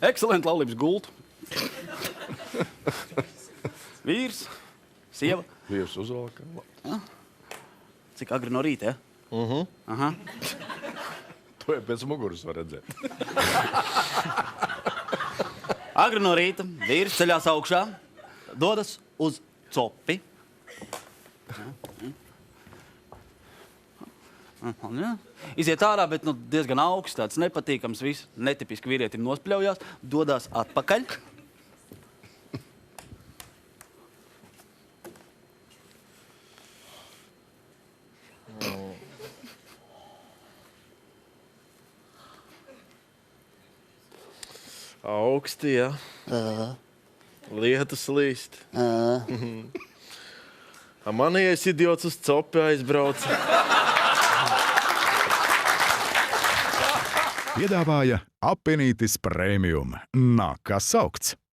Ekscelenta laulības gulta. Vīrs, sieva. Vīrs uzvalka. Cik agri no rīta, ja? Aha. To jau pēc muguras var redzēt. Agri no rīta, vīrs ceļās augšā, dodas uz copi. Iziet ārā, bet diezgan augsts, tāds nepatīkams, viss netipiski vīrietim nospļaujās, dodās atpakaļ. Augsti, ja? Lietus līst. Manējais idiots uz copi aizbrauca. Piedāvāja Apinītis Premium. Nāk kā saukts.